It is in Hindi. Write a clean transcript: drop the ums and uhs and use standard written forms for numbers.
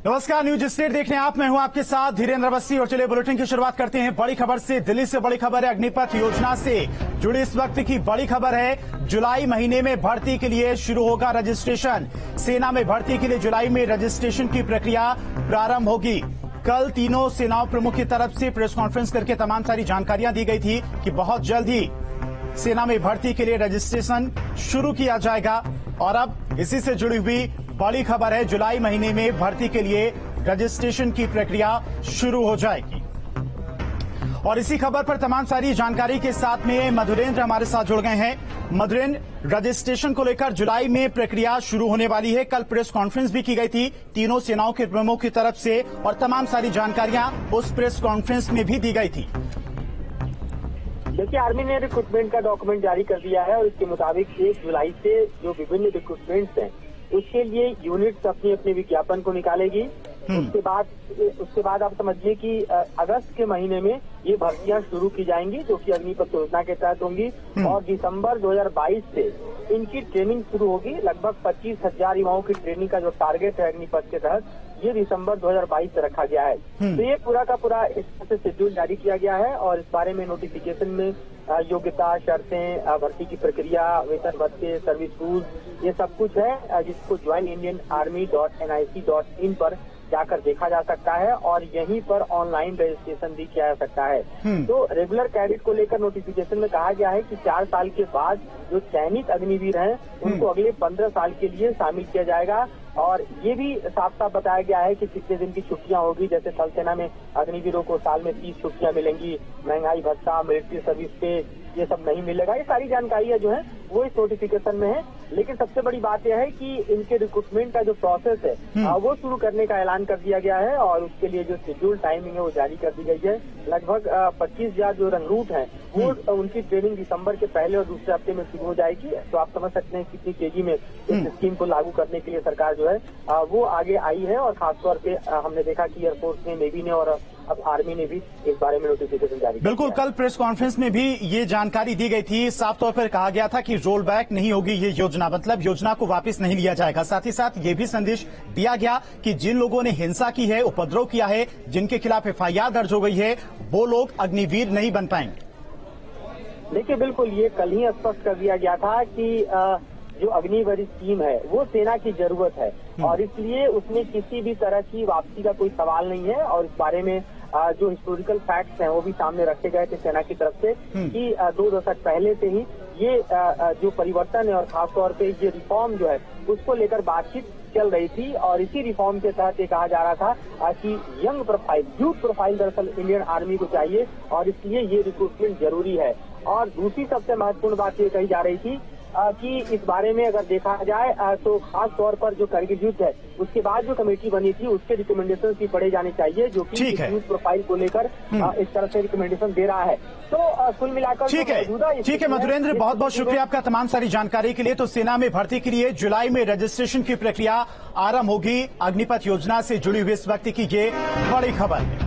नमस्कार, न्यूज स्टेट देखने आप, मैं हूं आपके साथ धीरेन्द्र अवस्थी। और चलिए बुलेटिन की शुरुआत करते हैं बड़ी खबर से। दिल्ली से बड़ी खबर है, अग्निपथ योजना से जुड़ी इस वक्त की बड़ी खबर है। जुलाई महीने में भर्ती के लिए शुरू होगा रजिस्ट्रेशन। सेना में भर्ती के लिए जुलाई में रजिस्ट्रेशन की प्रक्रिया प्रारंभ होगी। कल तीनों सेनाओं प्रमुख की तरफ से प्रेस कॉन्फ्रेंस करके तमाम सारी जानकारियां दी गई थी कि बहुत जल्द ही सेना में भर्ती के लिए रजिस्ट्रेशन शुरू किया जाएगा। और अब इसी से जुड़ी हुई बड़ी खबर है, जुलाई महीने में भर्ती के लिए रजिस्ट्रेशन की प्रक्रिया शुरू हो जाएगी। और इसी खबर पर तमाम सारी जानकारी के साथ में मधुरेंद्र हमारे साथ जुड़ गए हैं। मधुरेंद्र, रजिस्ट्रेशन को लेकर जुलाई में प्रक्रिया शुरू होने वाली है। कल प्रेस कॉन्फ्रेंस भी की गई थी तीनों सेनाओं के प्रमुख की तरफ से और तमाम सारी जानकारियां उस प्रेस कॉन्फ्रेंस में भी दी गई थी। देखिए, आर्मी ने रिक्रूटमेंट का डॉक्यूमेंट जारी कर दिया है और इसके मुताबिक 1 जुलाई से जो विभिन्न रिक्रूटमेंट्स हैं उसके लिए यूनिट्स अपने अपने विज्ञापन को निकालेगी। उसके बाद आप समझिए कि अगस्त के महीने में ये भर्तियां शुरू की जाएंगी, जो कि अग्निपथ योजना के तहत होंगी। और दिसंबर 2022 से इनकी ट्रेनिंग शुरू होगी। लगभग 25,000 युवाओं की ट्रेनिंग का जो टारगेट है अग्निपथ के तहत, ये दिसंबर 2022 से रखा गया है। तो ये पूरा का पूरा इस तरह से शेड्यूल जारी किया गया है और इस बारे में नोटिफिकेशन में योग्यता, शर्तें, भर्ती की प्रक्रिया, वेतन भत्ते, सर्विस रूल्स, ये सब कुछ है, जिसको joinindianarmy.nic.in पर जाकर देखा जा सकता है और यहीं पर ऑनलाइन रजिस्ट्रेशन भी किया जा सकता है। तो रेगुलर कैडेट को लेकर नोटिफिकेशन में कहा गया है कि 4 साल के बाद जो चयनित अग्निवीर हैं उनको अगले 15 साल के लिए शामिल किया जाएगा। और ये भी साफ साफ बताया गया है कि कितने दिन की छुट्टियां होगी। जैसे थल सेना में अग्निवीरों को साल में 30 छुट्टियां मिलेंगी, महंगाई भत्ता, मिलिट्री सर्विस पे ये सब नहीं मिलेगा। ये सारी जानकारियां जो है वो इस नोटिफिकेशन में है। लेकिन सबसे बड़ी बात यह है कि इनके रिक्रूटमेंट का जो प्रोसेस है वो शुरू करने का ऐलान कर दिया गया है और उसके लिए जो शेड्यूल टाइमिंग है वो जारी कर दी गई है। लगभग 25,000 जो रंगरूट हैं वो उनकी ट्रेनिंग दिसंबर के पहले और दूसरे हफ्ते में शुरू हो जाएगी। तो आप समझ सकते हैं कितनी तेजी में इस स्कीम को लागू करने के लिए सरकार जो है वो आगे आई है। और खासतौर पे हमने देखा कि एयरफोर्स ने, नेवी ने और अब आर्मी ने भी इस बारे में नोटिफिकेशन जारी किया। बिल्कुल, कल प्रेस कॉन्फ्रेंस में भी ये जानकारी दी गई थी। साफ तौर पर कहा गया था कि रोल बैक नहीं होगी ये योजना, मतलब योजना को वापस नहीं लिया जाएगा। साथ ही साथ ये भी संदेश दिया गया कि जिन लोगों ने हिंसा की है, उपद्रव किया है, जिनके खिलाफ FIR दर्ज हो गई है, वो लोग अग्निवीर नहीं बन पाएंगे। देखिए, बिल्कुल ये कल ही स्पष्ट कर दिया गया था कि जो अग्निवीर स्कीम है वो सेना की जरूरत है और इसलिए उसमें किसी भी तरह की वापसी का कोई सवाल नहीं है। और इस बारे में जो हिस्टोरिकल फैक्ट्स हैं वो भी सामने रखे गए थे सेना की तरफ से कि 2 दशक पहले से ही ये जो परिवर्तन है और खासतौर पे ये रिफॉर्म जो है उसको लेकर बातचीत चल रही थी। और इसी रिफॉर्म के तहत ये कहा जा रहा था कि यंग प्रोफाइल, यूथ प्रोफाइल दरअसल इंडियन आर्मी को चाहिए और इसलिए ये रिक्रूटमेंट जरूरी है। और दूसरी सबसे महत्वपूर्ण बात ये कही जा रही थी कि इस बारे में अगर देखा जाए तो खास तौर पर जो करगिल युद्ध है उसके बाद जो कमेटी बनी थी उसके रिकमेंडेशन भी पढ़े जाने चाहिए, जो कि यूथ प्रोफाइल को लेकर इस तरह से रिकमेंडेशन दे रहा है। तो कुल मिलाकर ठीक है मधुरेंद्र, बहुत बहुत शुक्रिया आपका तमाम सारी जानकारी के लिए। तो सेना में भर्ती के लिए जुलाई में रजिस्ट्रेशन की प्रक्रिया आरंभ होगी। अग्निपथ योजना से जुड़ी हुई इस वक्त की ये बड़ी खबर है।